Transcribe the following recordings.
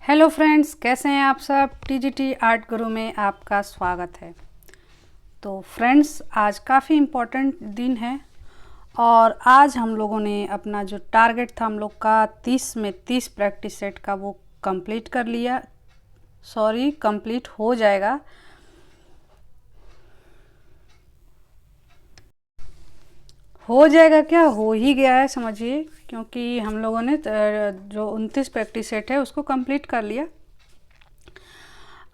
Hello friends, कैसे हैं आप सब। टीजीटी आर्ट गुरु में आपका स्वागत है। तो फ्रेंड्स, आज काफ़ी इम्पोर्टेंट दिन है और आज हम लोगों ने अपना जो टारगेट था हम लोग का 30 में 30 प्रैक्टिस सेट का वो कंप्लीट कर लिया। कंप्लीट हो जाएगा। क्या हो ही गया है समझिए, क्योंकि हम लोगों ने जो 29 प्रैक्टिस सेट है उसको कंप्लीट कर लिया।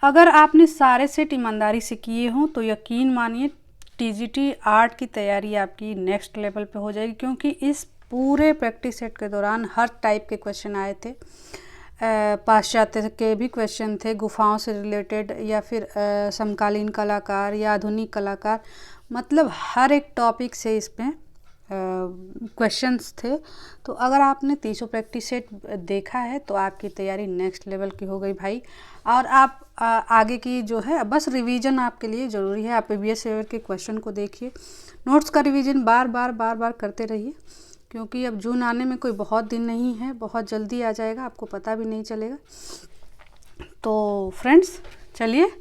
अगर आपने सारे सेट ईमानदारी से किए हों तो यकीन मानिए टीजीटी आर्ट की तैयारी आपकी नेक्स्ट लेवल पे हो जाएगी, क्योंकि इस पूरे प्रैक्टिस सेट के दौरान हर टाइप के क्वेश्चन आए थे। पाश्चात्य के भी क्वेश्चन थे, गुफाओं से रिलेटेड या फिर समकालीन कलाकार या आधुनिक कलाकार, मतलब हर एक टॉपिक से इसमें क्वेश्चंस थे। तो अगर आपने 300 प्रैक्टिस सेट देखा है तो आपकी तैयारी नेक्स्ट लेवल की हो गई भाई। और आप आगे की जो है बस रिवीजन आपके लिए ज़रूरी है। आप प्रीवियस ईयर के क्वेश्चन को देखिए, नोट्स का रिवीजन बार बार करते रहिए, क्योंकि अब जून आने में कोई बहुत दिन नहीं है, बहुत जल्दी आ जाएगा, आपको पता भी नहीं चलेगा। तो फ्रेंड्स, चलिए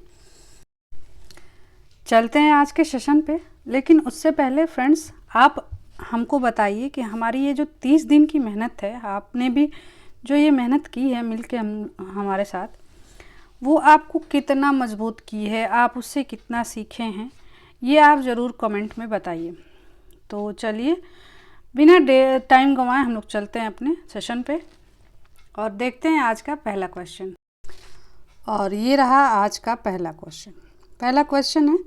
चलते हैं आज के सेशन पे। लेकिन उससे पहले फ्रेंड्स, आप हमको बताइए कि हमारी ये जो 30 दिन की मेहनत है, आपने भी जो ये मेहनत की है मिलके हमारे साथ, वो आपको कितना मजबूत की है, आप उससे कितना सीखे हैं, ये आप ज़रूर कमेंट में बताइए। तो चलिए बिना टाइम गंवाए हम लोग चलते हैं अपने सेशन पे और देखते हैं आज का पहला क्वेश्चन। और ये रहा आज का पहला क्वेश्चन। पहला क्वेश्चन है,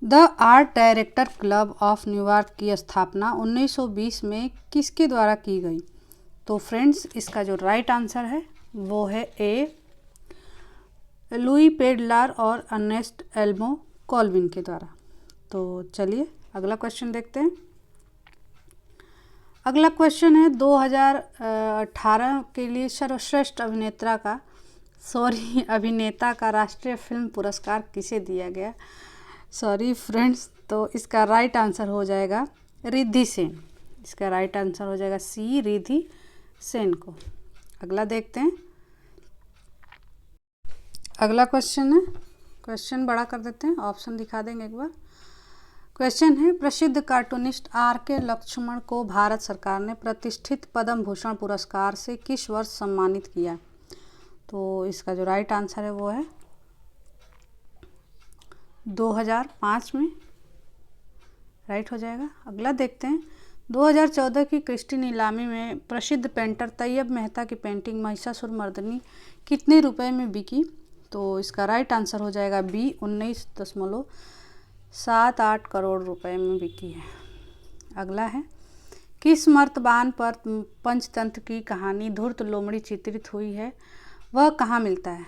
the art director club of New York की स्थापना 1920 में किसके द्वारा की गई। तो फ्रेंड्स, इसका जो राइट आंसर है वो है ए, लुई पेडलार और अर्नेस्ट एल्मो कॉल्विन के द्वारा। तो चलिए अगला क्वेश्चन देखते हैं। अगला क्वेश्चन है 2018 के लिए सर्वश्रेष्ठ अभिनेता का राष्ट्रीय फिल्म पुरस्कार किसे दिया गया। सॉरी फ्रेंड्स, तो इसका राइट आंसर हो जाएगा रिद्धि सेन। इसका राइट आंसर हो जाएगा सी, रिद्धि सेन को। अगला देखते हैं। अगला क्वेश्चन है, क्वेश्चन बड़ा कर देते हैं, ऑप्शन दिखा देंगे एक बार। क्वेश्चन है, प्रसिद्ध कार्टूनिस्ट आर.के. लक्ष्मण को भारत सरकार ने प्रतिष्ठित पद्म भूषण पुरस्कार से किस वर्ष सम्मानित किया। तो इसका जो राइट आंसर है वो है 2005 में, राइट हो जाएगा। अगला देखते हैं। 2014 की क्रिस्टी नीलामी में प्रसिद्ध पेंटर तैयब मेहता की पेंटिंग महिषासुरमर्दिनी कितने रुपए में बिकी। तो इसका राइट आंसर हो जाएगा बी, 19.78 करोड़ रुपए में बिकी है। अगला है, किस मर्तबान पर पंचतंत्र की कहानी धूर्त लोमड़ी चित्रित हुई है, वह कहाँ मिलता है।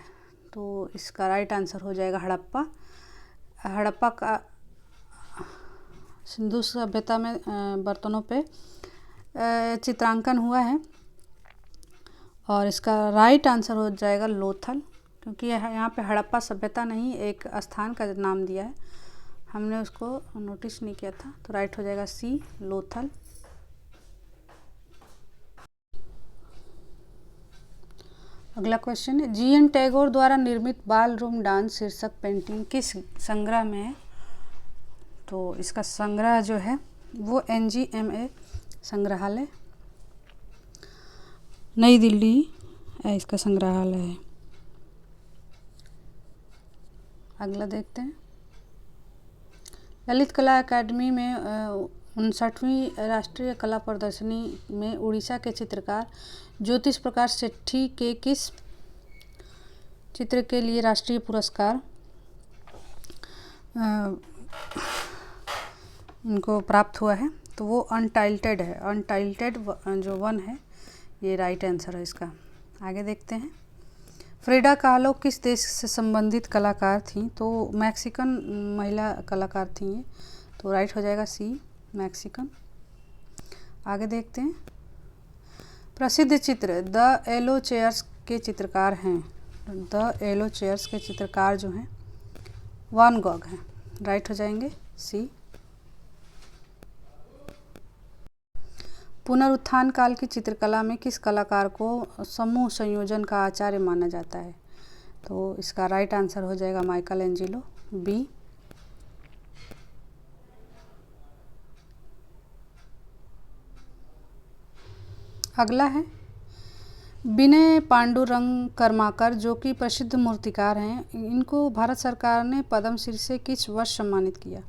तो इसका राइट आंसर हो जाएगा हड़प्पा। हड़प्पा का सिंधु सभ्यता में बर्तनों पे चित्रांकन हुआ है। और इसका राइट आंसर हो जाएगा लोथल, क्योंकि यहाँ पे हड़प्पा सभ्यता नहीं, एक स्थान का नाम दिया है, हमने उसको नोटिस नहीं किया था। तो राइट हो जाएगा सी, लोथल। अगला क्वेश्चन है, जी.एन. टैगोर द्वारा निर्मित बाल रूम डांस शीर्षक पेंटिंग किस संग्रह में है। तो इसका संग्रह जो है वो NGMA संग्रहालय, नई दिल्ली इसका संग्रहालय है। अगला देखते हैं। ललित कला अकादमी में 59वीं राष्ट्रीय कला प्रदर्शनी में उड़ीसा के चित्रकार ज्योतिष प्रकाश सेठी के किस चित्र के लिए राष्ट्रीय पुरस्कार इनको प्राप्त हुआ है। तो वो अनटाइल्टेड है, अनटाइल्टेड जो वन है, ये राइट आंसर है इसका। आगे देखते हैं। फ्रिडा कालो किस देश से संबंधित कलाकार थी। तो मैक्सिकन महिला कलाकार थी ये। तो राइट हो जाएगा सी, मैक्सिकन। आगे देखते हैं। प्रसिद्ध चित्र द येलो चेयर्स के चित्रकार हैं। द येलो चेयर्स के चित्रकार जो हैं वान गॉग हैं, राइट हो जाएंगे सी। पुनरुत्थान काल की चित्रकला में किस कलाकार को समूह संयोजन का आचार्य माना जाता है? तो इसका राइट आंसर हो जाएगा माइकल एंजेलो, बी। अगला है विनय पांडुरंग कर्माकर, जो कि प्रसिद्ध मूर्तिकार हैं। इनको भारत सरकार ने पद्मश्री से किस वर्ष सम्मानित किया?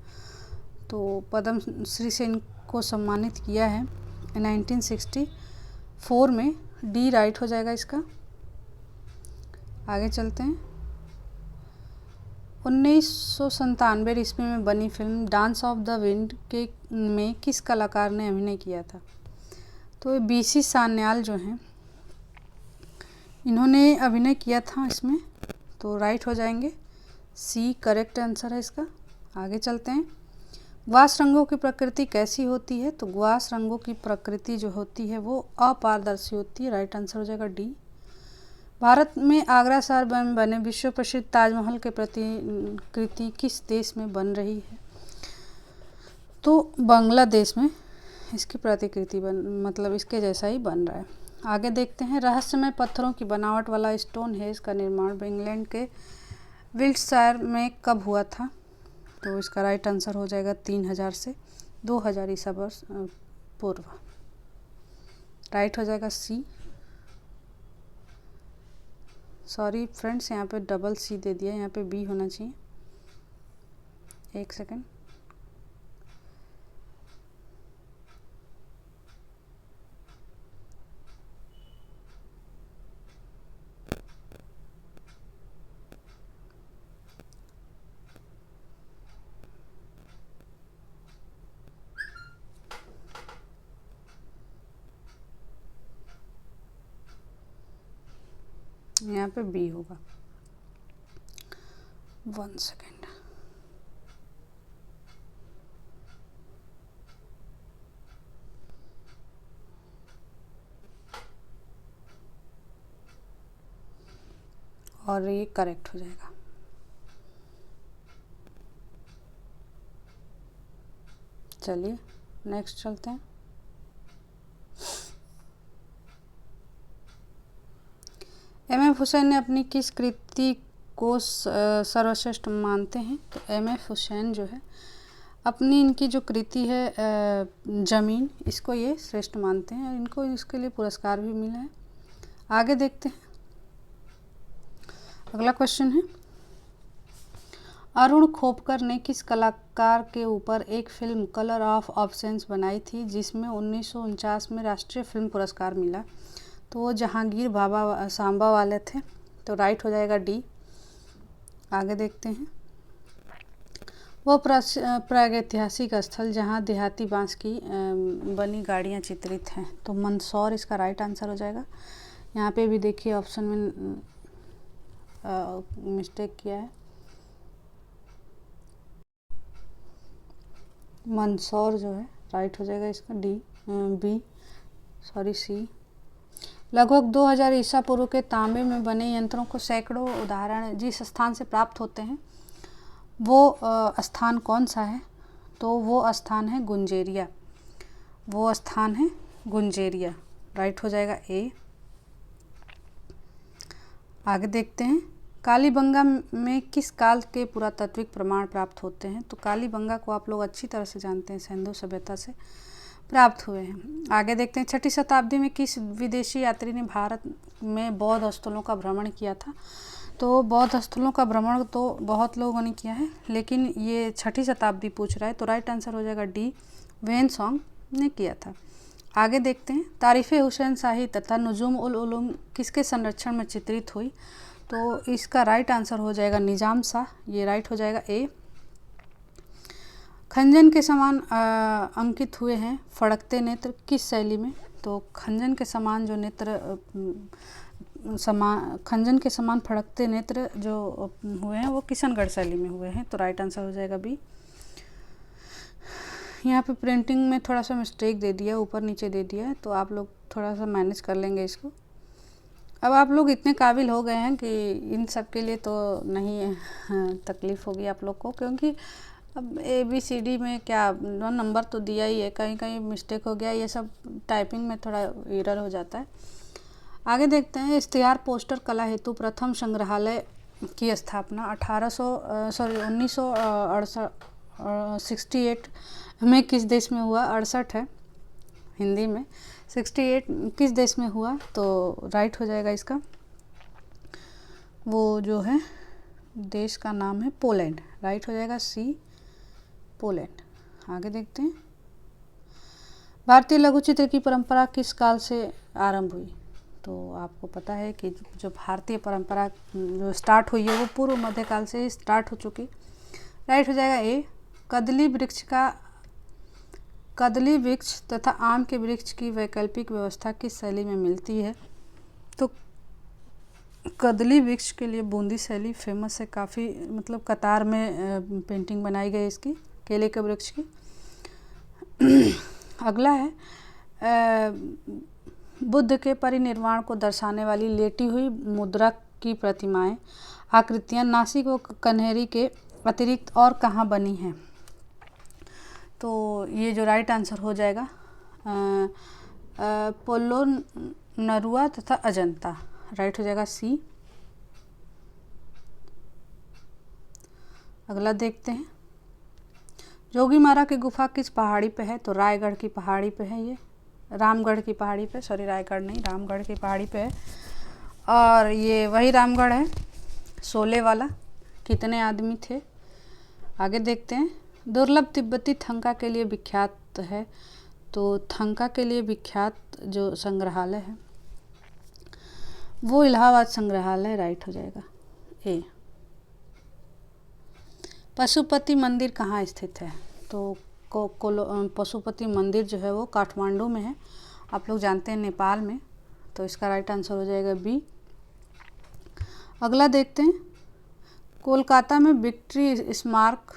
तो पद्मश्री से इनको सम्मानित किया है 1964 में, डी राइट हो जाएगा इसका। आगे चलते हैं। 1997 ईस्वी में बनी film dance of the wind के में किस कलाकार ने अभिनय किया था? तो बीसी सान्याल जो हैं, इन्होंने अभिनय किया था इसमें, तो राइट हो जाएंगे, सी करेक्ट आंसर है इसका। आगे चलते हैं। ग्वास रंगों की प्रकृति कैसी होती है? तो ग्वास रंगों की प्रकृति जो होती है वो अपारदर्शी होती है, राइट आंसर हो जाएगा डी। भारत में आगरा शहर में बने विश्व प्रसिद्ध ताजमहल के प्रतिकृति किस देश में बन रही है? तो बांग्लादेश में इसकी प्रतिकृति मतलब इसके जैसा ही बन रहा है। आगे देखते हैं। रहस्यमय पत्थरों की बनावट वाला स्टोन हेज का निर्माण इंग्लैंड के विल्ट्सशायर में कब हुआ था? तो इसका राइट आंसर हो जाएगा 3000 से 2000 ईसा वर्ष पूर्व, राइट हो जाएगा सी। सॉरी फ्रेंड्स, यहाँ पे डबल सी दे दिया, यहाँ पे बी होना चाहिए। एक सेकेंड। यहाँ पे बी होगा। 1 सेकेंड। और ये करेक्ट हो जाएगा। चलिए नेक्स्ट चलते हैं। एम.एफ. हुसैन ने अपनी किस कृति को सर्वश्रेष्ठ मानते हैं? तो एम.एफ. हुसैन जो है अपनी इनकी जो कृति है ज़मीन, इसको ये श्रेष्ठ मानते हैं और इनको इसके लिए पुरस्कार भी मिला है। आगे देखते हैं। अगला क्वेश्चन है, अरुण खोपकर ने किस कलाकार के ऊपर एक फिल्म कलर ऑफ ऑब्सेंस बनाई थी जिसमें 1949 में राष्ट्रीय फिल्म पुरस्कार मिला? तो वो जहांगीर बाबा सांबा वाले थे, तो राइट हो जाएगा डी। आगे देखते हैं। वो प्रागैतिहासिक स्थल जहां देहाती बांस की बनी गाड़ियां चित्रित हैं, तो मंदसौर इसका राइट आंसर हो जाएगा। यहाँ पे भी देखिए ऑप्शन में मिस्टेक किया है, मंदसौर जो है राइट हो जाएगा इसका सी। लगभग 2000 ईसा पूर्व के तांबे में बने यंत्रों को सैकड़ों उदाहरण जिस स्थान से प्राप्त होते हैं वो स्थान कौन सा है? तो वो स्थान है गुंजेरिया, राइट हो जाएगा ए। आगे देखते हैं। कालीबंगा में किस काल के पुरातात्विक प्रमाण प्राप्त होते हैं? तो कालीबंगा को आप लोग अच्छी तरह से जानते हैं, सिंधु सभ्यता से प्राप्त हुए हैं। आगे देखते हैं। 6ठी शताब्दी में किस विदेशी यात्री ने भारत में बौद्ध स्थलों का भ्रमण किया था? तो बौद्ध स्थलों का भ्रमण तो बहुत लोगों ने किया है, लेकिन ये 6ठी शताब्दी पूछ रहा है, तो राइट आंसर हो जाएगा डी, ह्वेनसांग ने किया था। आगे देखते हैं। तारीफ़े हुसैन शाही तथा नुजूम उल उलूम किसके संरक्षण में चित्रित हुई? तो इसका राइट आंसर हो जाएगा निजाम शाह, ये राइट हो जाएगा ए। खंजन के समान अंकित हुए हैं फड़कते नेत्र किस शैली में? तो खंजन के समान जो नेत्र खंजन के समान फड़कते नेत्र जो हुए हैं वो किशनगढ़ शैली में हुए हैं, तो राइट आंसर हो जाएगा बी। यहाँ पे प्रिंटिंग में थोड़ा सा मिस्टेक दे दिया, ऊपर नीचे दे दिया है, तो आप लोग थोड़ा सा मैनेज कर लेंगे इसको। अब आप लोग इतने काबिल हो गए हैं कि इन सब के लिए तो नहीं तकलीफ़ होगी आप लोग को, क्योंकि अब ABCD में क्या नंबर तो दिया ही है, कहीं कहीं मिस्टेक हो गया, ये सब टाइपिंग में थोड़ा एरर हो जाता है। आगे देखते हैं, इश्तिहार पोस्टर कला हेतु प्रथम संग्रहालय की स्थापना 1968 में किस देश में हुआ? 68 है हिंदी में, 68 किस देश में हुआ? तो राइट हो जाएगा इसका, वो जो है देश का नाम है पोलैंड, राइट हो जाएगा सी, पोलैंड। आगे देखते हैं, भारतीय लघुचित्र की परंपरा किस काल से आरंभ हुई? तो आपको पता है कि जो भारतीय परंपरा जो स्टार्ट हुई है वो पूर्व मध्यकाल से ही स्टार्ट हो चुकी, राइट हो जाएगा ए। कदली वृक्ष तथा आम के वृक्ष की वैकल्पिक व्यवस्था किस शैली में मिलती है? तो कदली वृक्ष के लिए बूंदी शैली फेमस है, काफ़ी मतलब कतार में पेंटिंग बनाई गई इसकी, केले के वृक्ष की। अगला है, बुद्ध के परिनिर्वाण को दर्शाने वाली लेटी हुई मुद्रा की प्रतिमाएं, आकृतियां नासिक व कन्हेरी के अतिरिक्त और कहाँ बनी हैं? तो ये जो राइट आंसर हो जाएगा पोलोनरुआ तथा अजंता, राइट हो जाएगा सी। अगला देखते हैं, जोगीमारा की गुफा किस पहाड़ी पे है? तो रायगढ़ की पहाड़ी पे है, ये रामगढ़ की पहाड़ी पे, सॉरी रायगढ़ नहीं, रामगढ़ की पहाड़ी पे है। और ये वही रामगढ़ है, शोले वाला। कितने आदमी थे? आगे देखते हैं, दुर्लभ तिब्बती थंका के लिए विख्यात है, तो थंका के लिए विख्यात जो संग्रहालय है वो इलाहाबाद संग्रहालय, राइट हो जाएगा ए। पशुपति मंदिर कहाँ स्थित है? तो पशुपति मंदिर जो है वो काठमांडू में है, आप लोग जानते हैं नेपाल में, तो इसका राइट आंसर हो जाएगा बी। अगला देखते हैं, कोलकाता में विक्ट्री स्मारक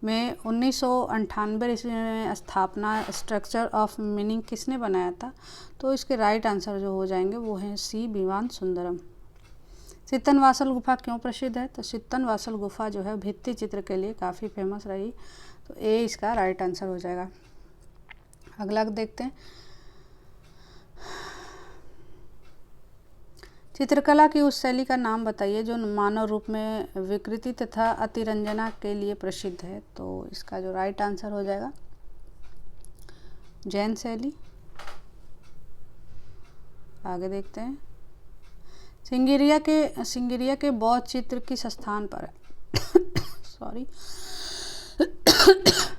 में 1998 ईस्वी में स्थापना स्ट्रक्चर ऑफ मीनिंग किसने बनाया था? तो इसके राइट आंसर जो हो जाएंगे वो हैं सी, विमान सुंदरम। सित्तनवासल गुफा क्यों प्रसिद्ध है? तो सित्तनवासल गुफा जो है भित्ति चित्र के लिए काफ़ी फेमस रही, तो ए इसका राइट आंसर हो जाएगा। अगला देखते हैं, चित्रकला की उस शैली का नाम बताइए जो मानव रूप में विकृति तथा अतिरंजना के लिए प्रसिद्ध है। तो इसका जो राइट आंसर हो जाएगा जैन शैली। आगे देखते हैं, सिंगिरिया के बौद्ध चित्र किस स्थान पर है?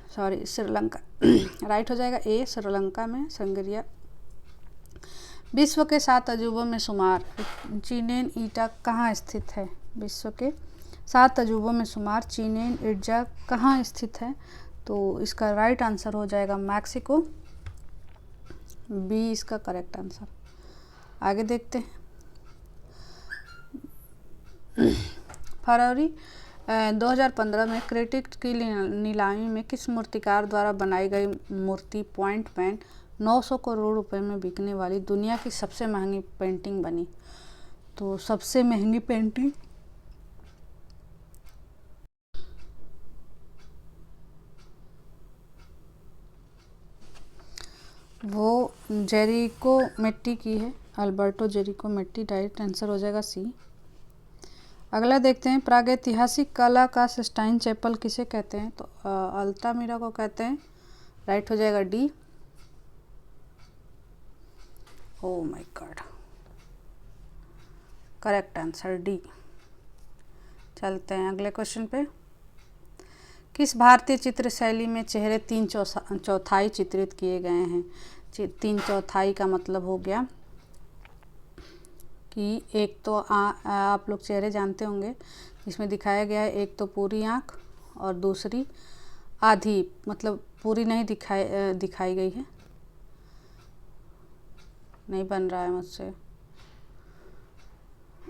सॉरी श्रीलंका, राइट हो जाएगा ए, श्रीलंका में सिंगिरिया। विश्व के 7 अजूबों में शुमार चिचेन इट्जा कहाँ स्थित है? विश्व के 7 अजूबों में शुमार चिचेन इट्जा कहाँ स्थित है? तो इसका राइट आंसर हो जाएगा मैक्सिको, बी इसका करेक्ट आंसर। आगे देखते हैं, फरवरी 2015 में क्रिटिक की नीलामी में किस मूर्तिकार द्वारा बनाई गई मूर्ति पॉइंट पेन 900 करोड़ रुपए में बिकने वाली दुनिया की सबसे महंगी पेंटिंग बनी? तो सबसे महंगी पेंटिंग वो जेरिको मेट्टी की है, अल्बर्टो जेरिको मेट्टी, राइट आंसर हो जाएगा सी। अगला देखते हैं, प्रागैतिहासिक कला का सिस्टाइन चैपल किसे कहते हैं? तो अल्तामिरा को कहते हैं, राइट हो जाएगा D. Oh my God, correct answer D. चलते हैं अगले क्वेश्चन पे, किस भारतीय चित्र शैली में चेहरे 3/4 चित्रित किए गए हैं? 3/4 का मतलब हो गया कि एक तो आप लोग चेहरे जानते होंगे, इसमें दिखाया गया है एक तो पूरी आँख और दूसरी आधी, मतलब पूरी नहीं दिखाई गई है, नहीं बन रहा है मुझसे।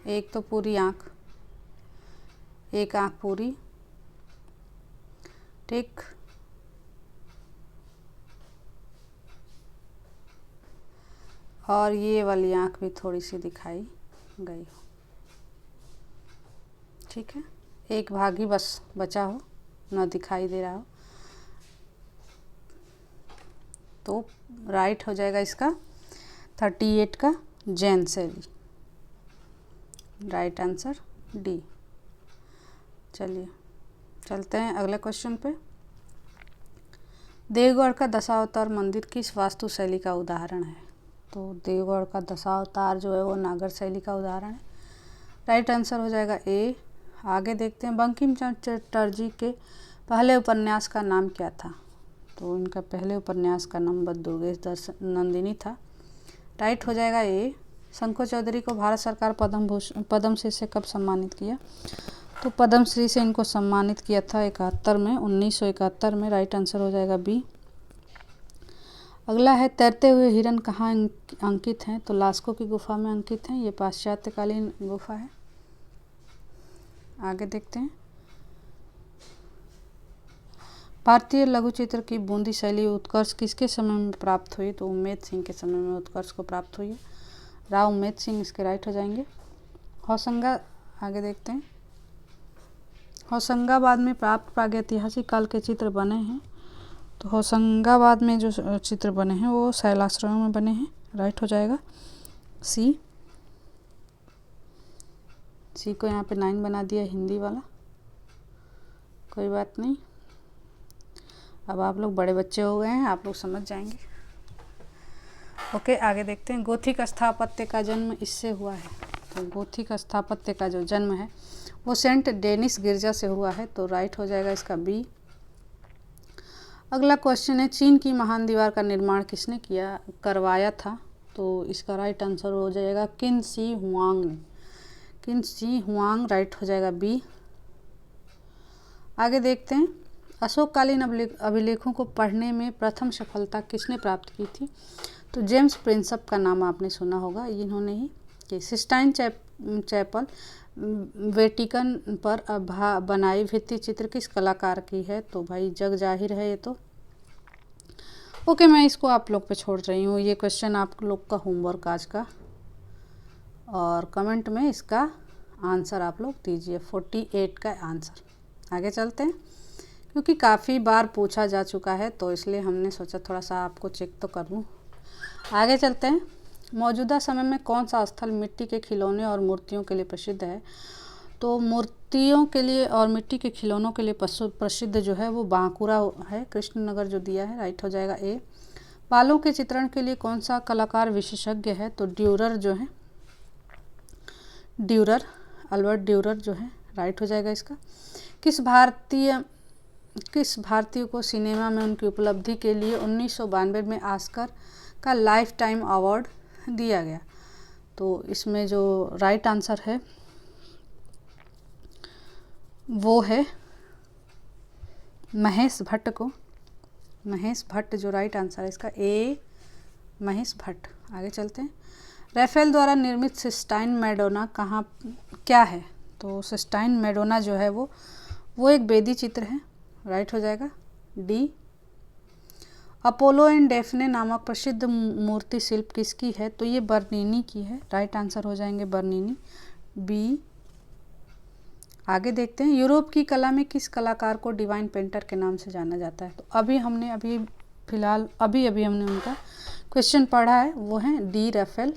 एक तो पूरी आँख, एक आँख पूरी, ठीक, और ये वाली आँख भी थोड़ी सी दिखाई गई हो, ठीक है, एक भाग ही बस बचा हो। ना दिखाई दे रहा हो, तो राइट हो जाएगा इसका 38 का जैन शैली, राइट आंसर डी। चलिए चलते हैं अगले क्वेश्चन पे। देवगढ़ का दशावतार मंदिर किस वास्तु शैली का उदाहरण है? तो देवगढ़ का दशावतार जो है वो नागर शैली का उदाहरण है, राइट आंसर हो जाएगा ए। आगे देखते हैं, बंकिम चंद्र चटर्जी के पहले उपन्यास का नाम क्या था? तो इनका पहले उपन्यास का नाम बद दुर्गेश नंदिनी था, राइट हो जाएगा ए। शंकर चौधरी को भारत सरकार पद्मश्री से कब सम्मानित किया? तो पद्मश्री से इनको सम्मानित किया था 71 में, 1971 में, राइट आंसर हो जाएगा बी। अगला है, तैरते हुए हिरन कहाँ अंकित हैं? तो लास्को की गुफा में अंकित हैं, ये पाश्चात्यकालीन गुफा है। आगे देखते हैं, भारतीय लघु चित्र की बूंदी शैली उत्कर्ष किसके समय में प्राप्त हुई? तो उम्मेद सिंह के समय में उत्कर्ष को प्राप्त हुई है, राव उम्मेद सिंह इसके राइट हो जाएंगे। होशंगा, आगे देखते हैं, होशंगाबाद में प्राप्त प्रागैतिहासिक काल के चित्र बने हैं। तो होशंगाबाद में जो चित्र बने हैं वो शैलाश्रमों में बने हैं, राइट हो जाएगा सी। सी को यहाँ पे 9 बना दिया हिंदी वाला, कोई बात नहीं, अब आप लोग बड़े बच्चे हो गए हैं, आप लोग समझ जाएंगे। ओके, आगे देखते हैं, गोथिक स्थापत्य का जन्म इससे हुआ है। तो गोथिक स्थापत्य का जो जन्म है वो सेंट डेनिस गिरजा से हुआ है, तो राइट हो जाएगा इसका बी। अगला क्वेश्चन है, चीन की महान दीवार का निर्माण किसने करवाया था? तो इसका राइट आंसर हो जाएगा किन शी हुआंग ने, किन शी हुआंग, राइट हो जाएगा बी। आगे देखते हैं, अशोककालीन अभिलेखों को पढ़ने में प्रथम सफलता किसने प्राप्त की थी? तो जेम्स प्रिंसप का नाम आपने सुना होगा, इन्होंने ही। कि सिस्टाइन चैपल वेटिकन पर बनाई भित्ति चित्र किस कलाकार की है? तो भाई जग जाहिर है ये तो। ओके, मैं इसको आप लोग पे छोड़ रही हूँ, ये क्वेश्चन आप लोग का होमवर्क आज का, और कमेंट में इसका आंसर आप लोग दीजिए, 48 का आंसर। आगे चलते हैं, क्योंकि काफ़ी बार पूछा जा चुका है तो इसलिए हमने सोचा थोड़ा सा आपको चेक तो कर लूँ। आगे चलते हैं, मौजूदा समय में कौन सा स्थल मिट्टी के खिलौने और मूर्तियों के लिए प्रसिद्ध है? तो मूर्तियों के लिए और मिट्टी के खिलौनों के लिए प्रसिद्ध जो है वो बांकुरा है, कृष्णनगर जो दिया है, राइट हो जाएगा ए। बालों के चित्रण के लिए कौन सा कलाकार विशेषज्ञ है? तो ड्यूरर जो है, ड्यूरर, अल्बर्ट ड्यूरर जो है, राइट हो जाएगा इसका। किस भारतीय को सिनेमा में उनकी उपलब्धि के लिए 1992 में ऑस्कर का लाइफ टाइम अवार्ड दिया गया? तो इसमें जो राइट आंसर है वो है महेश भट्ट को, महेश भट्ट जो राइट आंसर है इसका ए, महेश भट्ट। आगे चलते हैं, रैफेल द्वारा निर्मित सिस्टाइन मैडोना क्या है? तो सिस्टाइन मैडोना जो है वो एक बेदी चित्र है, राइट हो जाएगा डी। अपोलो एंड डेफने नामक प्रसिद्ध मूर्ति शिल्प किसकी है? तो ये बर्नीनी की है, राइट आंसर हो जाएंगे बर्नीनी, बी। आगे देखते हैं, यूरोप की कला में किस कलाकार को डिवाइन पेंटर के नाम से जाना जाता है? तो अभी हमने फिलहाल हमने उनका क्वेश्चन पढ़ा है, वो हैं डी रैफेल।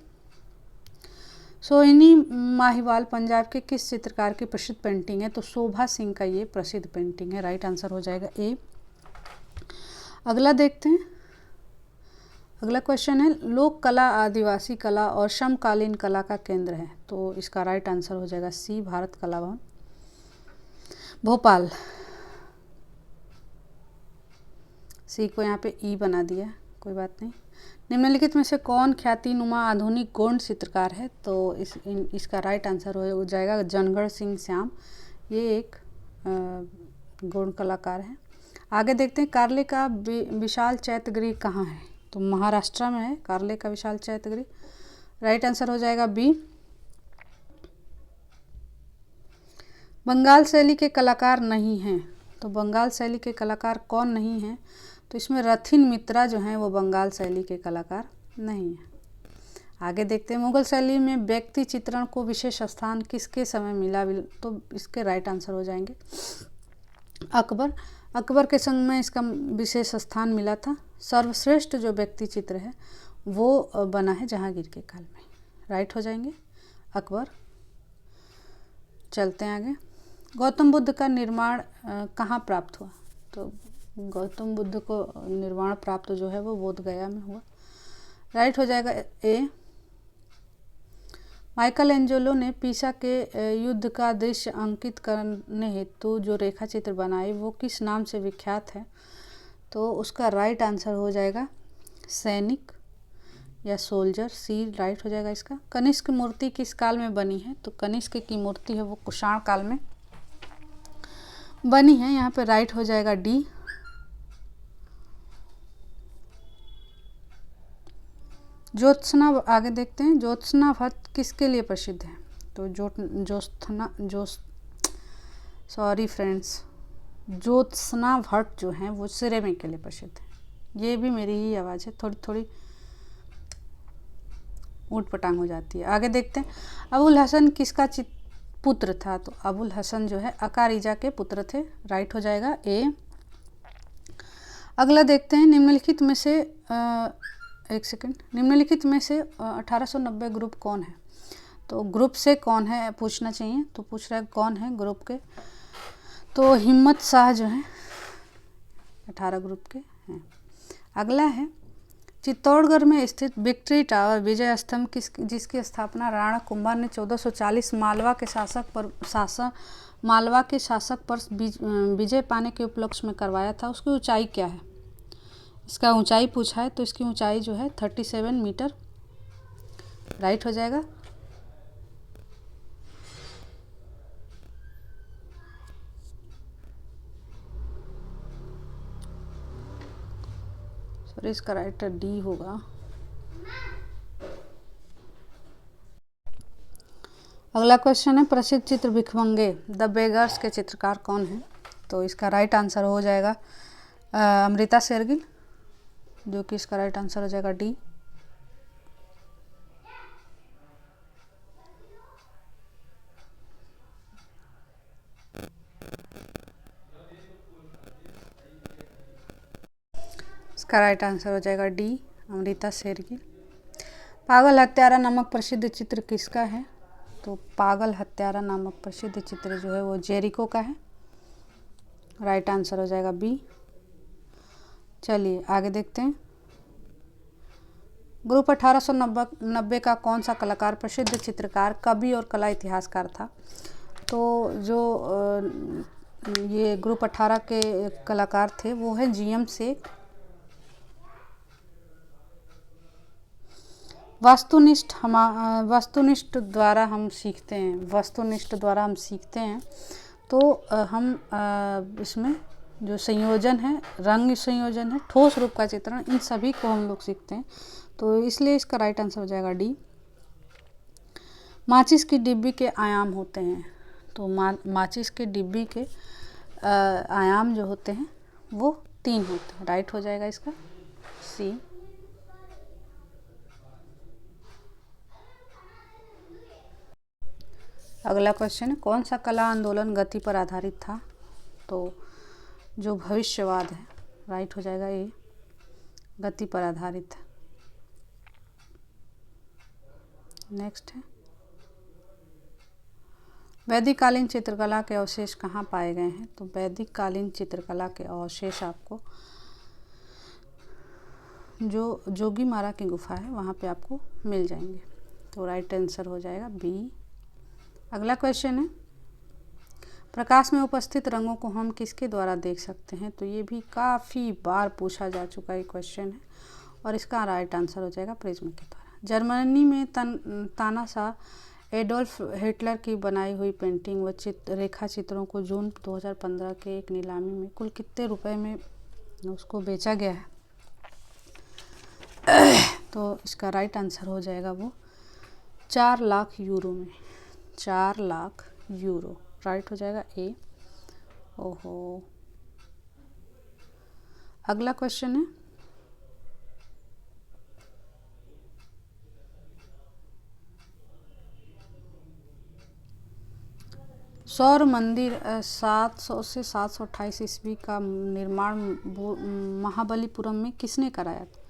सोहिनी माहिवाल पंजाब के किस चित्रकार की प्रसिद्ध पेंटिंग है? तो शोभा सिंह का ये प्रसिद्ध पेंटिंग है, राइट आंसर हो जाएगा ए। अगला देखते हैं, अगला क्वेश्चन है, लोक कला आदिवासी कला और समकालीन कला का केंद्र है? तो इसका राइट आंसर हो जाएगा सी, भारत कला भवन, भोपाल। सी को यहाँ पे ई बना दिया, कोई बात नहीं। निम्नलिखित में से कौन ख्यातिनुमा आधुनिक गौड़ चित्रकार है? तो इसका राइट आंसर हो जाएगा जनगढ़ सिंह श्याम, ये एक गौड़ कलाकार है। आगे देखते हैं, कार्ले का विशाल चैत्यगृह कहाँ है? तो महाराष्ट्र में है कार्ले का विशाल चैत्यगृह, राइट आंसर हो जाएगा बी। बंगाल शैली के कलाकार नहीं हैं? तो बंगाल शैली के कलाकार कौन नहीं हैं? तो इसमें रथिन मित्रा जो हैं वो बंगाल शैली के कलाकार नहीं हैं। आगे देखते हैं, मुगल शैली में व्यक्ति चित्रण को विशेष स्थान किसके समय मिला? तो इसके राइट आंसर हो जाएंगे अकबर, अकबर के संग में इसका विशेष स्थान मिला था। सर्वश्रेष्ठ जो व्यक्ति चित्र है वो बना है जहांगीर के काल में, राइट हो जाएंगे अकबर। चलते हैं आगे। गौतम बुद्ध का निर्माण कहाँ प्राप्त हुआ? तो गौतम बुद्ध को निर्माण प्राप्त जो है वो बोध गया में हुआ, राइट हो जाएगा ए। माइकल एंजेलो ने पीसा के युद्ध का दृश्य अंकित करने हेतु जो रेखा चित्र बनाए वो किस नाम से विख्यात है? तो उसका राइट आंसर हो जाएगा सैनिक या सोल्जर, सी राइट हो जाएगा इसका। कनिष्क मूर्ति किस काल में बनी है? तो कनिष्क की मूर्ति है वो कुषाण काल में बनी है, यहाँ पे राइट हो जाएगा डी। ज्योत्सना, आगे देखते हैं, ज्योत्सना भट्ट किसके लिए प्रसिद्ध है? तो ज्योत्सना भट्ट जो हैं वो सिरेमिक के लिए प्रसिद्ध है। ये भी मेरी ही आवाज़ है, थोड़ी थोड़ी ऊट पटांग हो जाती है। आगे देखते हैं, अबुल हसन किसका पुत्र था? तो अबुल हसन जो है अकारिजा के पुत्र थे, राइट हो जाएगा ए। अगला देखते हैं, निम्नलिखित में से निम्नलिखित में से 1890 ग्रुप कौन है? तो ग्रुप से कौन है पूछना चाहिए, तो पूछ रहा है कौन है ग्रुप के, तो हिम्मत शाह जो है 18 ग्रुप के हैं। अगला है, चित्तौड़गढ़ में स्थित विक्ट्री टावर विजय स्तंभ जिसकी स्थापना राणा कुंभा ने 1440 मालवा के शासक पर विजय पाने के उपलक्ष्य में करवाया था, उसकी ऊंचाई क्या है? इसका ऊंचाई पूछा है, तो इसकी ऊंचाई जो है 37 मीटर, राइट हो जाएगा। सॉरी, इसका राइट डी होगा। अगला क्वेश्चन है, प्रसिद्ध चित्र भिखमंगे द बेगर्स के चित्रकार कौन है? तो इसका राइट आंसर हो जाएगा अमृता शेरगिल, जो कि इसका राइट आंसर हो जाएगा डी। इसका राइट आंसर हो जाएगा डी, अमृता शेरगिल। पागल हत्यारा नामक प्रसिद्ध चित्र किसका है? तो पागल हत्यारा नामक प्रसिद्ध चित्र जो है वो जेरिको का है, राइट आंसर हो जाएगा बी। चलिए आगे देखते हैं, ग्रुप 1890 का कौन सा कलाकार प्रसिद्ध चित्रकार, कवि और कला इतिहासकार था? तो जो ये ग्रुप 18 के कलाकार थे वो है जीएम शेख। वस्तुनिष्ठ द्वारा हम सीखते हैं, तो हम इसमें जो संयोजन है, रंग संयोजन है, ठोस रूप का चित्रण, इन सभी को हम लोग सीखते हैं, तो इसलिए इसका राइट आंसर हो जाएगा डी। माचिस की डिब्बी के आयाम होते हैं, तो माचिस के डिब्बी के आयाम जो होते हैं वो 3 होते हैं, राइट हो जाएगा इसका सी। अगला क्वेश्चन है, कौन सा कला आंदोलन गति पर आधारित था? तो जो भविष्यवाद है, राइट हो जाएगा ये, गति पर आधारित है। नेक्स्ट है, वैदिक कालीन चित्रकला के अवशेष कहाँ पाए गए हैं? तो वैदिक कालीन चित्रकला के अवशेष आपको जो जोगीमारा की गुफा है वहाँ पे आपको मिल जाएंगे, तो राइट आंसर हो जाएगा बी। अगला क्वेश्चन है, प्रकाश में उपस्थित रंगों को हम किसके द्वारा देख सकते हैं? तो ये भी काफ़ी बार पूछा जा चुका एक क्वेश्चन है, और इसका राइट आंसर हो जाएगा प्रिज्म के द्वारा। जर्मनी में तानाशाह एडोल्फ हिटलर की बनाई हुई पेंटिंग व रेखा चित्रों को जून 2015 के एक नीलामी में कुल कितने रुपए में उसको बेचा गया है? तो इसका राइट आंसर हो जाएगा वो 4 लाख यूरो में, 4 लाख यूरो, राइट हो जाएगा ए। ओहो, अगला क्वेश्चन है, सौर मंदिर 700 से 728 ईस्वी का निर्माण महाबलीपुरम में किसने कराया था?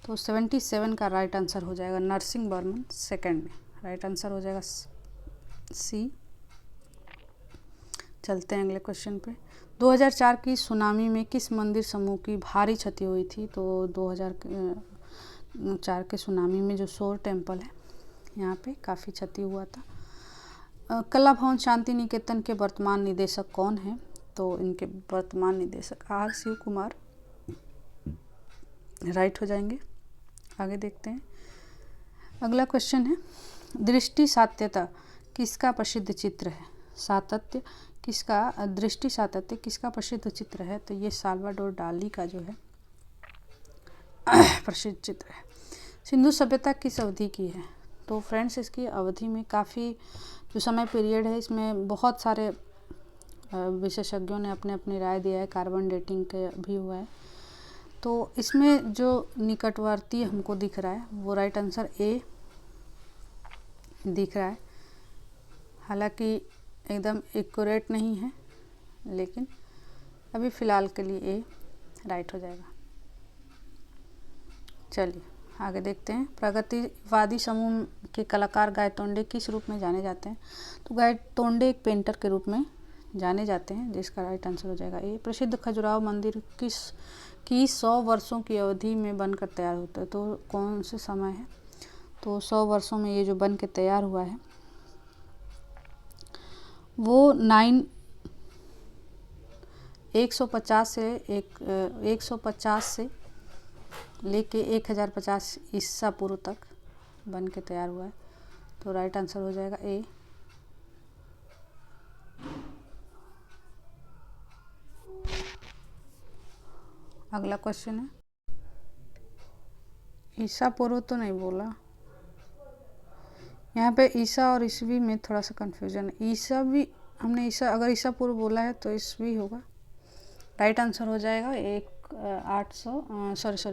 तो 77 का राइट आंसर हो जाएगा नरसिंह वर्मन सेकंड में। राइट आंसर हो जाएगा सी। चलते हैं अगले क्वेश्चन पे। 2004 की सुनामी में किस मंदिर समूह की भारी क्षति हुई थी? तो 2004 के सुनामी में जो शोर टेम्पल है यहाँ पे काफ़ी क्षति हुआ था। कला भवन शांति निकेतन के वर्तमान निदेशक कौन है? तो इनके वर्तमान निदेशक आर शिव कुमार राइट हो जाएंगे। आगे देखते हैं। अगला क्वेश्चन है, दृष्टि सातत्यता किसका प्रसिद्ध चित्र है? सातत्य किसका, दृष्टि सातत्य किसका प्रसिद्ध चित्र है? तो ये साल्वाडोर डाली का जो है प्रसिद्ध चित्र है। सिंधु सभ्यता किस अवधि की है? तो फ्रेंड्स इसकी अवधि में काफ़ी जो समय पीरियड है इसमें बहुत सारे विशेषज्ञों ने अपने अपनी राय दिया है। कार्बन डेटिंग के भी हुआ है। तो इसमें जो निकटवर्ती हमको दिख रहा है वो राइट आंसर ए दिख रहा है। हालांकि एकदम एक्यूरेट नहीं है, लेकिन अभी फ़िलहाल के लिए ए राइट हो जाएगा। चलिए आगे देखते हैं। प्रगतिवादी समूह के कलाकार गायतोंडे किस रूप में जाने जाते हैं? तो गायतोंडे एक पेंटर के रूप में जाने जाते हैं, जिसका राइट आंसर हो जाएगा ए। प्रसिद्ध खजुराहो मंदिर की 100 वर्षों की अवधि में बनकर तैयार होता है? तो कौन से समय है? तो 100 वर्षों में ये जो बन के तैयार हुआ है वो 150 से लेके 1050 ईसा पूर्व तक बन के तैयार हुआ है। तो राइट आंसर हो जाएगा ए। अगला क्वेश्चन है, ईसा पूर्व तो नहीं बोला यहाँ पे, ईसा और ईसवी में थोड़ा सा कंफ्यूजन है। ईसा भी हमने ईसा, अगर ईसा पूर्व बोला है तो ईसवी होगा। राइट आंसर हो जाएगा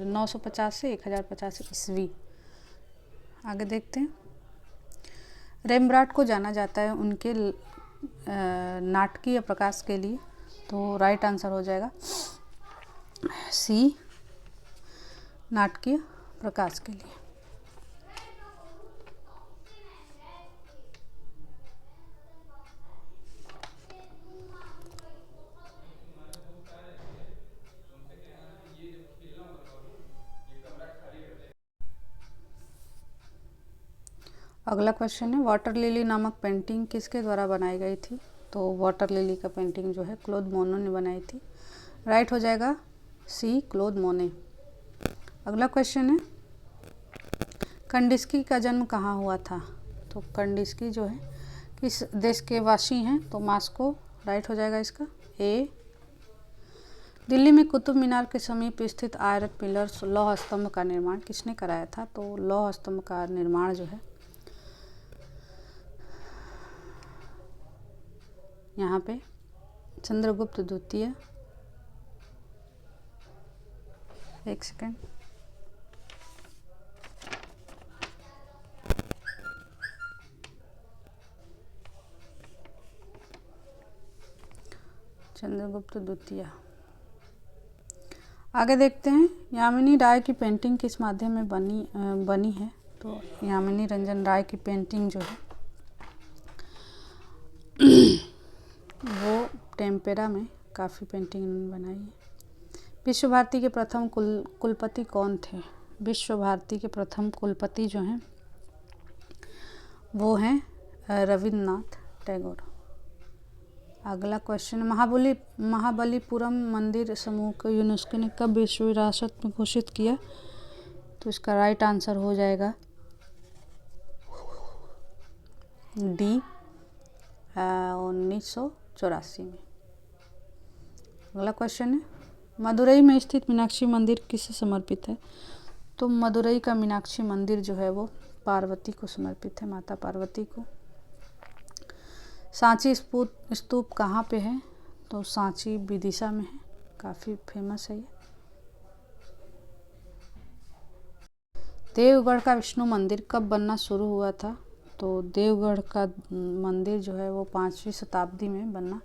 950 से 1050 ईस्वी। आगे देखते हैं। रेम्ब्रांड को जाना जाता है उनके नाटकीय प्रकाश के लिए? तो राइट आंसर हो जाएगा सी, नाटकीय प्रकाश के लिए। अगला क्वेश्चन है, वाटर लिली नामक पेंटिंग किसके द्वारा बनाई गई थी? तो वाटर लिली का पेंटिंग जो है क्लोद मोनो ने बनाई थी। राइट हो जाएगा सी, क्लोद मोने। अगला क्वेश्चन है, कंडिस्की का जन्म कहाँ हुआ था? तो कंडिस्की जो है किस देश के वासी हैं? तो मास्को। राइट हो जाएगा इसका ए। दिल्ली में कुतुब मीनार के समीप स्थित आयरन पिलर्स लौह स्तंभ का निर्माण किसने कराया था? तो लौह स्तंभ का निर्माण जो है यहाँ पे चंद्रगुप्त द्वितीय। एक सेकेंड, चंद्रगुप्त द्वितीय। आगे देखते हैं, यामिनी राय की पेंटिंग किस माध्यम में बनी है? तो यामिनी रंजन राय की पेंटिंग जो है वो टेम्पेरा में काफ़ी पेंटिंग बनाई है। विश्व भारती के प्रथम कुलपति कौन थे? विश्व भारती के प्रथम कुलपति जो हैं वो हैं रविन्द्रनाथ टैगोर। अगला क्वेश्चन, महाबलीपुरम मंदिर समूह को यूनेस्को ने कब विश्व विरासत में घोषित किया? तो इसका राइट आंसर हो जाएगा डी, 1984 में। अगला क्वेश्चन है, मदुरई में स्थित मीनाक्षी मंदिर किसे समर्पित है? तो मदुरई का मीनाक्षी मंदिर जो है वो पार्वती को समर्पित है, माता पार्वती को। सांची स्तूप कहाँ पे है? तो सांची विदिशा में है, काफ़ी फेमस है ये। देवगढ़ का विष्णु मंदिर कब बनना शुरू हुआ था? तो देवगढ़ का मंदिर जो है वो 5वीं शताब्दी में बनना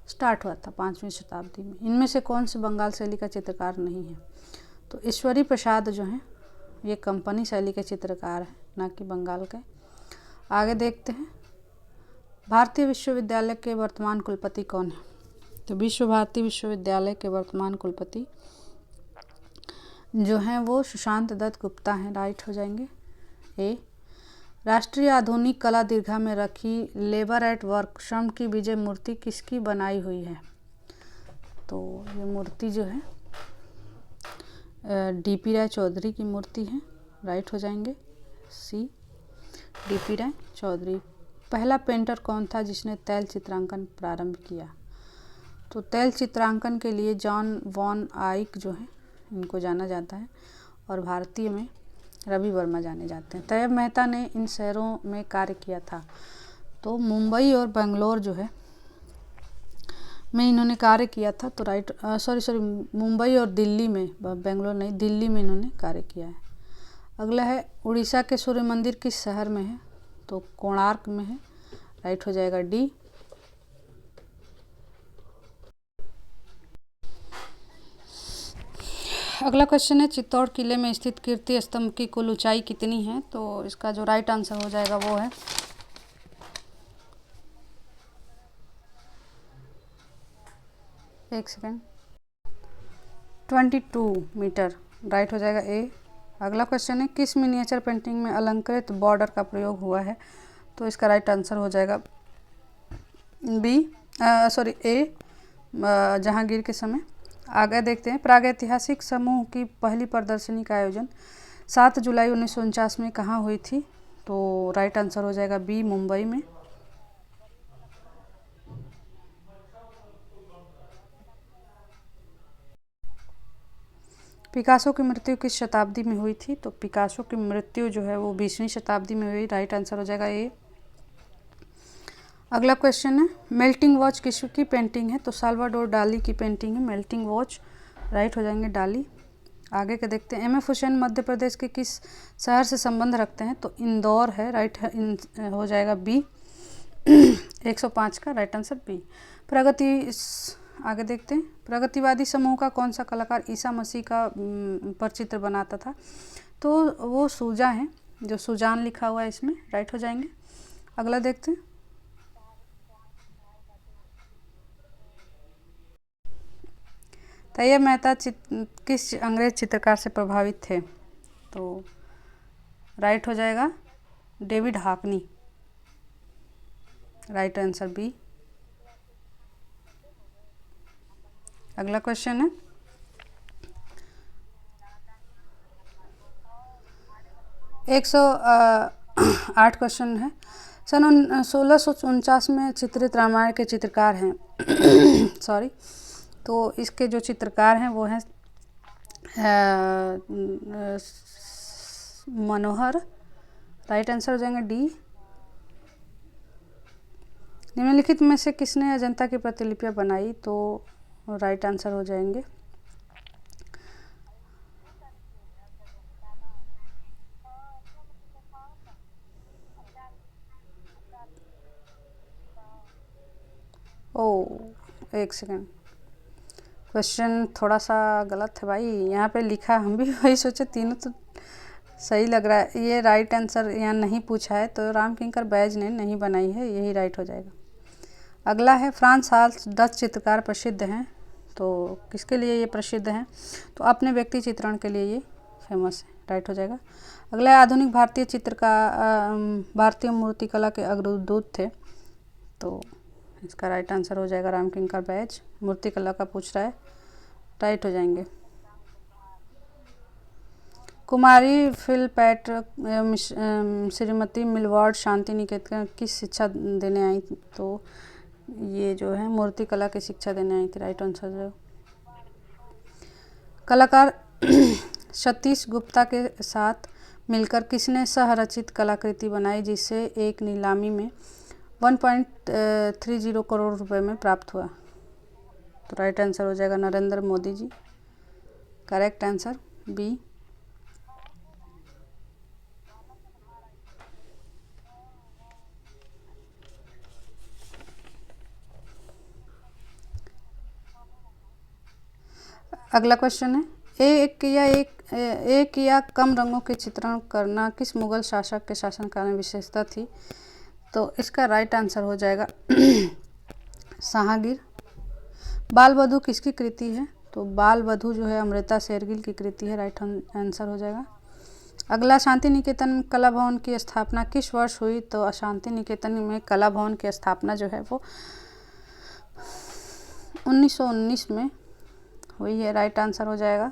स्टार्ट हुआ था, 5वीं शताब्दी में। इनमें से कौन से बंगाल शैली का चित्रकार नहीं है? तो ईश्वरी प्रसाद जो हैं ये कंपनी शैली के चित्रकार हैं, ना कि बंगाल के। आगे देखते हैं, भारतीय विश्वविद्यालय के वर्तमान कुलपति कौन है? तो विश्व भारती विश्वविद्यालय के वर्तमान कुलपति जो हैं वो सुशांत दत्त गुप्ता हैं, राइट हो जाएंगे ए। राष्ट्रीय आधुनिक कला दीर्घा में रखी लेबर एट वर्क श्रम की विजय मूर्ति किसकी बनाई हुई है? तो ये मूर्ति जो है डीपी राय चौधरी की मूर्ति है, राइट हो जाएंगे सी, डीपी राय चौधरी। पहला पेंटर कौन था जिसने तैल चित्रांकन प्रारंभ किया? तो तैल चित्रांकन के लिए जॉन वॉन आइक जो है इनको जाना जाता है, और भारतीय में रवि वर्मा जाने जाते हैं। तैयब मेहता ने इन शहरों में कार्य किया था? तो मुंबई और बेंगलोर जो है में इन्होंने कार्य किया था, तो राइट सॉरी मुंबई और दिल्ली में, बेंगलोर नहीं, दिल्ली में इन्होंने कार्य किया है। अगला है, उड़ीसा के सूर्य मंदिर किस शहर में है? तो कोणार्क में है, राइट हो जाएगा डी। अगला क्वेश्चन है, चित्तौड़ किले में स्थित कीर्ति स्तंभ की कुल ऊंचाई कितनी है? तो इसका जो राइट आंसर हो जाएगा वो है 22 मीटर, राइट हो जाएगा ए। अगला क्वेश्चन है, किस मिनिएचर पेंटिंग में अलंकृत बॉर्डर का प्रयोग हुआ है? तो इसका राइट आंसर हो जाएगा बी सॉरी ए, जहांगीर के समय। आगे देखते हैं, प्रागैतिहासिक समूह की पहली प्रदर्शनी का आयोजन 7 जुलाई 1949 में कहाँ हुई थी? तो राइट आंसर हो जाएगा बी, मुंबई में। पिकासो की मृत्यु किस शताब्दी में हुई थी? तो पिकासो की मृत्यु जो है वो 20वीं शताब्दी में हुई, राइट आंसर हो जाएगा ए। अगला क्वेश्चन है, मेल्टिंग वॉच किसकी पेंटिंग है? तो साल्वाडोर डाली की पेंटिंग है मेल्टिंग वॉच, राइट हो जाएंगे डाली। आगे के देखते हैं, एम.एफ. हुसैन मध्य प्रदेश के किस शहर से संबंध रखते हैं? तो इंदौर है, राइट हो जाएगा बी। 105 का राइट आंसर बी। आगे देखते हैं, प्रगतिवादी समूह का कौन सा कलाकार ईसा मसीह का पर चित्र बनाता था? तो वो सूजा है, जो सुजान लिखा हुआ है इसमें, राइट हो जाएंगे। अगला देखते हैं, तैयब मेहता किस अंग्रेज चित्रकार से प्रभावित थे? तो राइट हो जाएगा डेविड हाकनी, राइट आंसर बी। अगला क्वेश्चन है, 108 क्वेश्चन है। सन 1649 में चित्रित रामायण के चित्रकार हैं सॉरी, तो इसके जो चित्रकार हैं वो हैं मनोहर, राइट आंसर हो जाएंगे डी। निम्नलिखित में से किसने अजंता की प्रतिलिपियां बनाई? तो राइट आंसर हो जाएंगे एक सेकेंड, क्वेश्चन थोड़ा सा गलत है भाई, यहाँ पे लिखा, हम भी वही सोचे, तीनों तो सही लग रहा है। ये राइट आंसर यहाँ नहीं पूछा है, तो रामकिंकर बैज ने नहीं बनाई है, यही राइट हो जाएगा। अगला है, फ्रांस हाल्स डच चित्रकार प्रसिद्ध हैं, तो किसके लिए ये प्रसिद्ध हैं? तो अपने व्यक्ति चित्रण के लिए ये फेमस है, राइट हो जाएगा। अगला है, आधुनिक भारतीय भारतीय मूर्तिकला के अग्रदूत थे, तो इसका राइट आंसर हो जाएगा रामकिंकर बैज, मूर्तिकला का पूछ रहा है, राइट हो जाएंगे। कुमारी फिलपैट श्रीमती मिलवार्ड शांति निकेतन की शिक्षा देने आई? तो ये जो है मूर्तिकला की शिक्षा देने आई थी, राइट आंसर जो। कलाकार सतीश गुप्ता के साथ मिलकर किसने सहरचित कलाकृति बनाई जिसे एक नीलामी में 1.30 करोड़ रुपए में प्राप्त हुआ? तो राइट आंसर हो जाएगा Narendra Modi ji, correct answer B. अगला क्वेश्चन है, एक या कम रंगों के चित्रण करना किस मुगल शासक के शासनकाल में विशेषता थी? तो इसका राइट आंसर हो जाएगा जहांगीर। बाल वधू किसकी कृति है? तो बाल वधू जो है अमृता शेरगिल की कृति है, राइट आंसर हो जाएगा। अगला, शांति निकेतन कला भवन की स्थापना किस वर्ष हुई? तो शांति निकेतन में कला भवन की स्थापना जो है वो 1919 में हुई है, राइट आंसर हो जाएगा।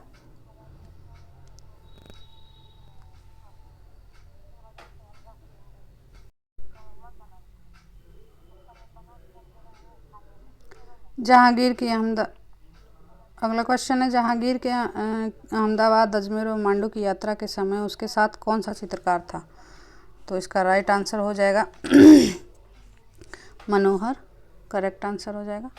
जहांगीर की अगला क्वेश्चन है, जहांगीर के अहमदाबाद, अजमेर और मांडू की यात्रा के समय उसके साथ कौन सा चित्रकार था? तो इसका राइट आंसर हो जाएगा मनोहर, करेक्ट आंसर हो जाएगा।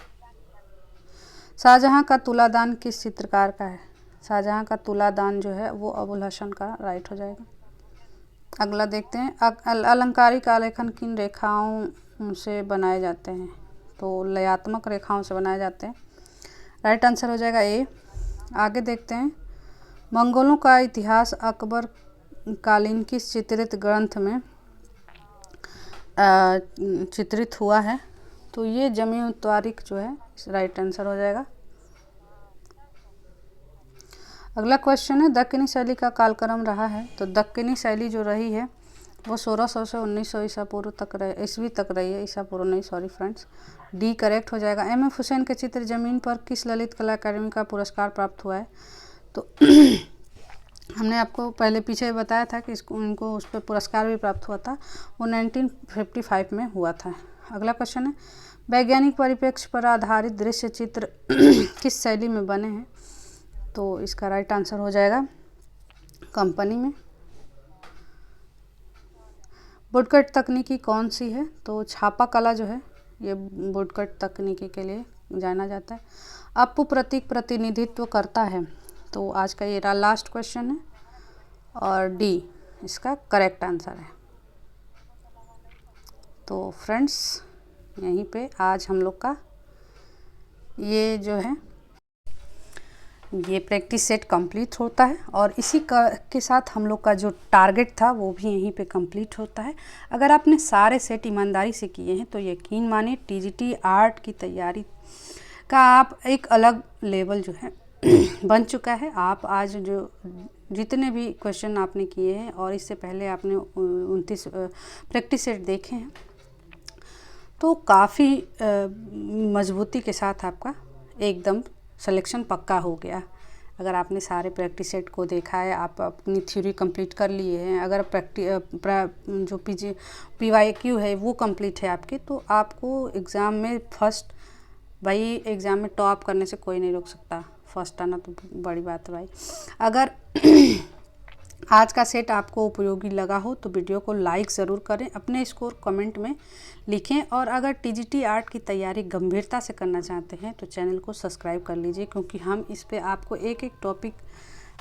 शाहजहां का तुलादान किस चित्रकार का है? शाहजहां का तुलादान जो है वो अबुल हसन का, राइट हो जाएगा। अगला देखते हैं, अलंकारिक आलेखन किन रेखाओं से बनाए जाते हैं? तो लयात्मक रेखाओं से बनाए जाते हैं, राइट आंसर हो जाएगा ए। आगे देखते हैं, मंगोलों का इतिहास अकबर कालीन किस चित्रित ग्रंथ में चित्रित हुआ है? तो ये जमी तारिक जो है, राइट आंसर हो जाएगा। अगला क्वेश्चन है, दक्कनी शैली का कालक्रम रहा है? तो दक्कनी शैली जो रही है वो 1600 से 1900 ईसा पूर्व तक ईस्वी तक रही है, ईसा पूर्व नहीं, सॉरी फ्रेंड्स, डी करेक्ट हो जाएगा। एम.एफ. हुसैन के चित्र जमीन पर किस ललित कला अकादमी का पुरस्कार प्राप्त हुआ है? तो हमने आपको पहले पीछे बताया था कि इनको उस पर पुरस्कार भी प्राप्त हुआ था, वो 1955 में हुआ था। अगला क्वेश्चन है, वैज्ञानिक परिप्रेक्ष्य पर आधारित दृश्य चित्र किस शैली में बने हैं? तो इसका राइट आंसर हो जाएगा कंपनी में। वुडकट तकनीकी कौन सी है? तो छापा कला जो है ये वुडकट तकनीकी के लिए जाना जाता है। अपू प्रतीक प्रतिनिधित्व करता है? तो आज का ये लास्ट क्वेश्चन है और डी इसका करेक्ट आंसर है। तो फ्रेंड्स यहीं पे आज हम लोग का ये जो है ये प्रैक्टिस सेट कंप्लीट होता है और इसी के साथ हम लोग का जो टारगेट था वो भी यहीं पे कंप्लीट होता है। अगर आपने सारे सेट ईमानदारी से किए हैं तो यकीन मानिए टीजीटी आर्ट की तैयारी का आप एक अलग लेवल जो है बन चुका है। आप आज जो जितने भी क्वेश्चन आपने किए हैं और इससे पहले आपने 29 प्रैक्टिस सेट देखे हैं तो काफ़ी मजबूती के साथ आपका एकदम सिलेक्शन पक्का हो गया। अगर आपने सारे प्रैक्टिस सेट को देखा है, आप अपनी थ्योरी कंप्लीट कर लिए हैं, अगर जो PYQ है वो कंप्लीट है आपके, तो आपको एग्ज़ाम में फर्स्ट, भाई एग्ज़ाम में टॉप करने से कोई नहीं रोक सकता। फर्स्ट आना तो बड़ी बात है भाई। अगर आज का सेट आपको उपयोगी लगा हो तो वीडियो को लाइक ज़रूर करें, अपने स्कोर कमेंट में लिखें और अगर टीजीटी आर्ट की तैयारी गंभीरता से करना चाहते हैं तो चैनल को सब्सक्राइब कर लीजिए, क्योंकि हम इस पे आपको एक एक टॉपिक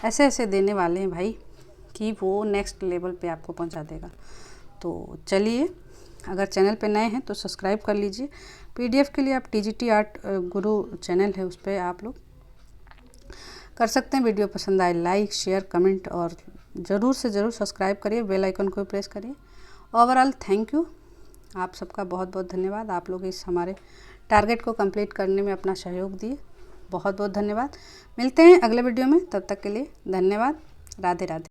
ऐसे ऐसे देने वाले हैं भाई कि वो नेक्स्ट लेवल पे आपको पहुंचा देगा। तो चलिए, अगर चैनल पे नए हैं तो सब्सक्राइब कर लीजिए। PDF के लिए आप टीजीटी आर्ट गुरु चैनल है, उस पर आप लोग कर सकते हैं। वीडियो पसंद आए लाइक शेयर कमेंट और ज़रूर से ज़रूर सब्सक्राइब करिए, बेल आइकन को प्रेस करिए। ओवरऑल थैंक यू, आप सबका बहुत बहुत धन्यवाद। आप लोग इस हमारे टारगेट को कंप्लीट करने में अपना सहयोग दिए, बहुत बहुत धन्यवाद। मिलते हैं अगले वीडियो में, तब तक के लिए धन्यवाद। राधे राधे।